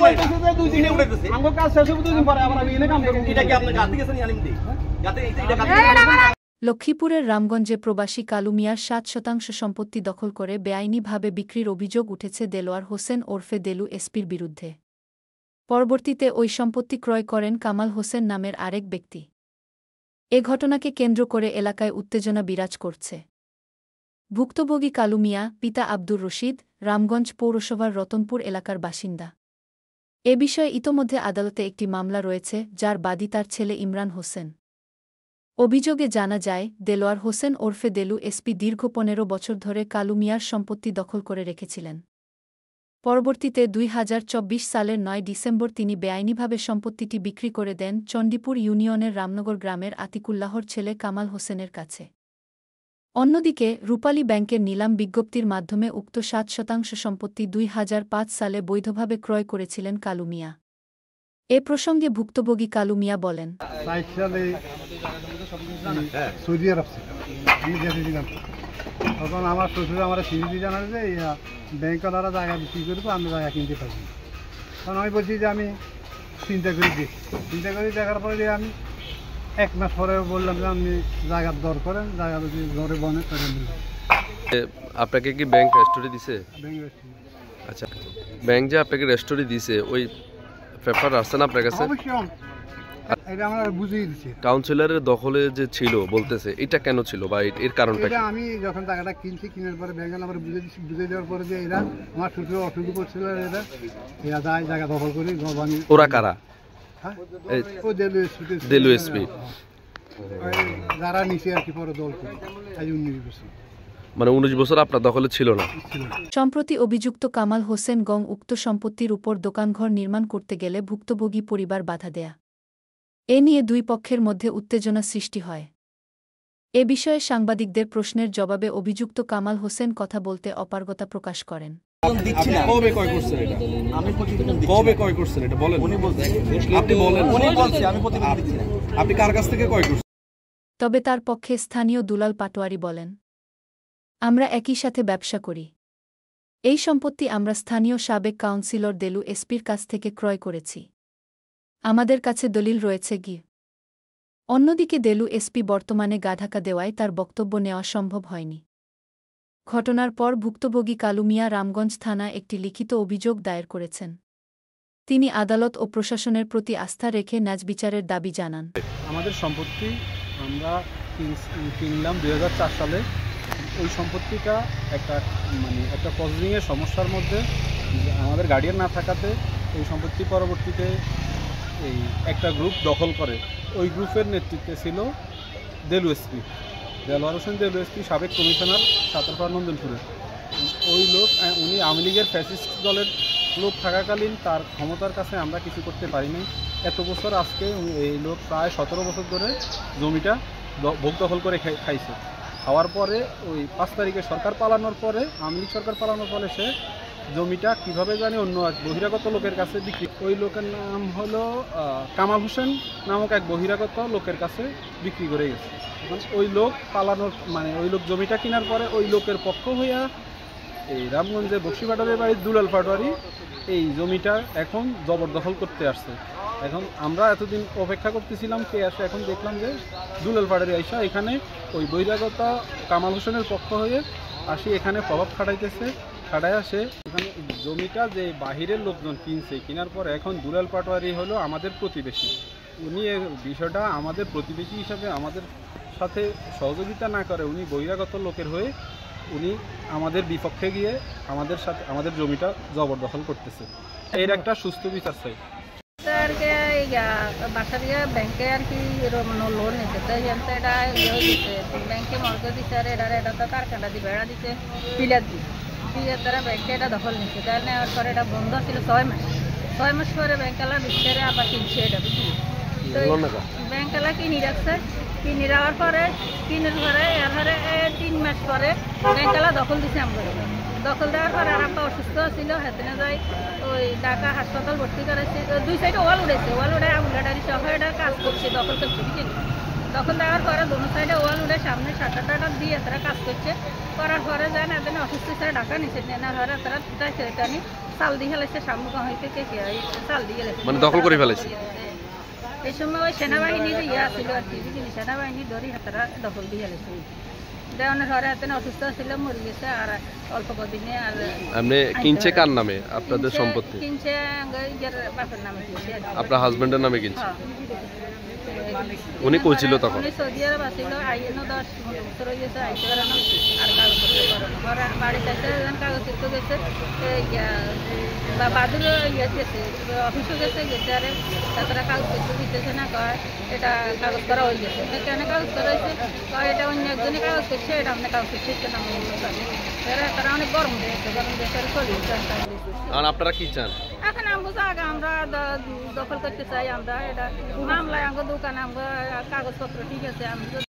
বলতেছে যে 2 দিনে উঠাইতেছে আমগো কাজ শেষ হবে 2 দিন পরে আবার আমি এনে কাম করব এটা কি আপনি গাতে গেছেন আনিম দি গাতে এটা গাতে লক্ষ্মীপুরের রামগঞ্জে প্রবাসী কালু মিয়ার 7% সম্পত্তি দখল করে বেআইনিভাবে বিক্রির অভিযোগ উঠেছে দেলোয়ার হোসেন ওরফে দেলু এসপির বিরুদ্ধে। পরবর্তীতে ওই সম্পত্তি ক্রয় করেন কামাল হোসেন নামের আরেক ব্যক্তি। এ ঘটনাকে কেন্দ্র করে এলাকায় উত্তেজনা বিরাজ করছে। ভুক্তভোগী কালু মিয়া, পিতা আব্দুর রশিদ, রামগঞ্জ পৌরসভার রতনপুর এলাকার বাসিন্দা। এ বিষয়ে ইতোমধ্যে আদালতে একটি মামলা রয়েছে, যার বাদী তার ছেলে ইমরান হোসেন। অভিযোগে জানা যায়, দেলোয়ার হোসেন ওরফে দেলু এসপি দীর্ঘ 15 বছর ধরে কালু মিয়ার সম্পত্তি দখল করে রেখেছিলেন। পরবর্তীতে 2024 সালের 9 ডিসেম্বর তিনি বেআইনিভাবে সম্পত্তিটি বিক্রি করে দেন চণ্ডীপুর ইউনিয়নের রামনগর গ্রামের আতিকুল্লাহর ছেলে কামাল হোসেনের কাছে। অন্যদিকে রূপালী ব্যাংকের নিলাম বিজ্ঞপ্তির মাধ্যমে উক্ত 7% সম্পত্তি 2005 সালে বৈধভাবে ক্রয় করেছিলেন কালু মিয়া। এ প্রসঙ্গে ভুক্তভোগী কালু মিয়া বলেন, সৌদি আরব আমি দেখেছিলাম তখন আমার শ্বশুর আমার সিঁড়ি জানার যে ব্যাংকওয়ালারা জায়গা বিক্রি করবো, আমি জায়গা কিনতে পারবো। তখন আমি বলছি যে আমি চিন্তা করে দেখি, চিন্তা করে দেখার পরে আমি 1 মাস পরে বললাম যে আপনি জায়গার দর করেন, জায়গা যদি ঘরে বনে করে নিলেন। আপনাকে কি ব্যাংক রেস্টোরি দিছে? আচ্ছা, ব্যাংক যে আপনাকে রেস্টোরি দিছে ওই পেপার আসছে না আপনার কাছে? এটা আমরা বুঝিয়ে দিচ্ছি। কাউন্সিলরের দখলে যে ছিল বলতেছে, এটা কেন ছিল বা এর কারণটা কি? আমি যখন টাকাটা কিনছি, কেনার পরে ব্যাংক আমার বুঝিয়ে দেওয়ার পরে যে এরা আমার শ্বশুর অসুবিধা করছিল, এরা যায় জায়গা দখল করি। ওরা কারা? দেলু এসপি যারা নিচে আর কি পরে দল করে 19 বছর, মানে 19 বছর আপনার দখলে ছিল না। সম্প্রতি অভিযুক্ত কামাল হোসেন উক্ত সম্পত্তির উপর দোকানঘর নির্মাণ করতে গেলে ভুক্তভোগী পরিবার বাধা দেয়া। এ নিয়ে দুই পক্ষের মধ্যে উত্তেজনা সৃষ্টি হয়। এ বিষয়ে সাংবাদিকদের প্রশ্নের জবাবে অভিযুক্ত কামাল হোসেন কথা বলতে অপারগতা প্রকাশ করেন। কবে ক্রয় করছেন এটা? আমি প্রতিদিন কবে ক্রয় করছেন এটা বলেন। উনি বলছেন, আপনি বলেন। উনি বলছে আমি প্রতিদিন দিচ্ছি না। আপনি কার কাছ থেকে ক্রয় করছেন? তবে তার পক্ষে স্থানীয় দুলাল পাটোয়ারি বলেন, আমরা একই সাথে ব্যবসা করি। এই সম্পত্তি আমরা স্থানীয় সাবেক কাউন্সিলর দেলু এসপির কাছ থেকে ক্রয় করেছি। আমাদের কাছে দলিল রয়েছে গি। অন্যদিকে দেলু এসপি বর্তমানে গাঢাকা দেওয়ায় তার বক্তব্য নেওয়া সম্ভব হয়নি। ঘটনার পর ভুক্তভোগী কালু মিয়া রামগঞ্জ থানায় একটি লিখিত অভিযোগ দায়ের করেছেন। তিনি আদালত ও প্রশাসনের প্রতি আস্থা রেখে ন্যায়বিচারের দাবি জানান। আমাদের সম্পত্তি আমরা কিনলাম 2004 সালে। ওই সম্পত্তিটা একটা প্রসেসিংয়ের সমস্যার মধ্যে আমাদের গার্ডিয়ান না থাকাতে ওই সম্পত্তি পরবর্তীতে এই একটা গ্রুপ দখল করে। ওই গ্রুপের নেতৃত্বে ছিল দেলু এসপি, দেলোয়ার হোসেন দেলু এসপি, সাবেক কমিশনার সাতারপাড়া নন্দনপুরে। ওই লোক, উনি আওয়ামী লীগের ফ্যাসিস্ট দলের লোক থাকাকালীন তার ক্ষমতার কাছে আমরা কিছু করতে পারি নাই। এত বছর আজকে এই লোক প্রায় 17 বছর ধরে জমিটা ভোগ দখল করে খাইছে। খাওয়ার পরে ওই 5 তারিখে সরকার পালানোর পরে, আওয়ামী লীগ সরকার পালানোর পরে সে জমিটা কিভাবে জানি অন্য এক বহিরাগত লোকের কাছে বিক্রি। ওই লোকের নাম হলো কামাল হোসেন নামক এক বহিরাগত লোকের কাছে বিক্রি করে গেছে। এখন ওই লোক পালানোর ওই লোক জমিটা কেনার পরে ওই লোকের পক্ষ হইয়া এই রামগঞ্জের বক্সি পাটোয়ারির বাড়ির দুলাল পাটোয়ারি এই জমিটা এখন জবরদখল করতে আসছে। এখন আমরা এতদিন অপেক্ষা করতেছিলাম কে আসে, এখন দেখলাম যে দুলাল পাটোয়ারি আইসা এখানে ওই বহিরাগত কামাল হোসেনের পক্ষ হয়ে আসি এখানে প্রভাব খাটাইতেছে। খাটায় আসে এখানে জমিটা যে বাহিরের লোকজন কিনছে, কেনার পর এখন দুলাল পাটোয়ারি হলো আমাদের প্রতিবেশী। উনি বিষয়টা আমাদের প্রতিবেশী হিসাবে আমাদের সাথে সহযোগিতা না করে উনি বহিরাগত লোকের হয়ে উনি আমাদের বিপক্ষে গিয়ে আমাদের জমিটা জবরদখল করতেছে। এর একটা সুস্থ বিচার চাই। বাসা দিয়ে ব্যাংকে আর কি লোন নিতে এটা ব্যাংকে মর্গে দিচ্ছে, আর এটা তো তার কাটা দিবে, এটা দিচ্ছে পিলার দিয়ে তারা ব্যাংকে এটা দখল নিচ্ছে। তাই নেওয়ার পরে এটা বন্ধ ছিল 6 মাস। 6 মাস পরে ব্যাংকালা বিস্তারে আবার কিনছে এটা বুঝলি। তো ব্যাংকালা কিনে রাখছে, কিনে রাখার পরে এরপরে 3 মাস পরে ব্যাংকালা দখল দিচ্ছে আমাদের। দখল দেওয়ার পরে আর একটা অসুস্থ ছিল, হেতেনে যাই ওই ঢাকা হাসপাতাল ভর্তি করেছে। 2 সাইডে ওয়াল উঠেছে, ওয়াল উঠে আমুলাটারি সহ এটা কাজ করছে, দখল করছে বুঝলি। দখল দেওয়ার পরে 2 সাইডে ওয়াল উঠে সামনে শাটারটা দিয়ে তারা কাজ করছে। করার পরে যায় না এদিন অসুস্থ হিসেবে ঢাকা নিচে নেওয়ার পরে তারা যাইছে এটা নি চাল দিয়ে ফেলেছে সামুখা হইতে কে চাল দিয়ে গেলেছে মানে দখল করে ফেলেছে। এই সময় ওই সেনাবাহিনীর ইয়া ছিল আর কি বুঝলি সেনাবাহিনী ধরি তারা দখল দিয়ে গেলেছে দেওয়ানোর পরে এতদিন অসুস্থ ছিল মরে গেছে আর অল্প কদিনে আর আপনি কিনছে কার নামে আপনাদের সম্পত্তি? কিনছে ইয়ার বাপের নামে কিনছে আপনার হাজবেন্ডের নামে কিনছে? হ্যাঁ। উনি কই ছিল তখন? উনি সৌদি আরব আসছিল আইনো 10 বছর হয়ে গেছে আইতে পারে না আর কাগজপত্র করে না ঘরে বাড়ি চাইতে কাগজপত্র গেছে বা বাদুর ইয়ে গেছে অফিসও গেছে গেছে আরে তারা কাগজপত্র দিতেছে না কয় এটা কাগজ করা হয়ে গেছে কেন কাগজ করা হয়েছে কয় এটা অন্য একজনে কাগজ করছে এটা আপনি কাগজ করছে না তারা অনেক গরম দিয়েছে গরম দিয়ে চলে আর আপনারা কি চান এখন আমরা জায়গা আমরা দখল করতে চাই আমরা এটা মামলায় আমার দোকানে আমরা কাগজপত্র ঠিক আছে আমরা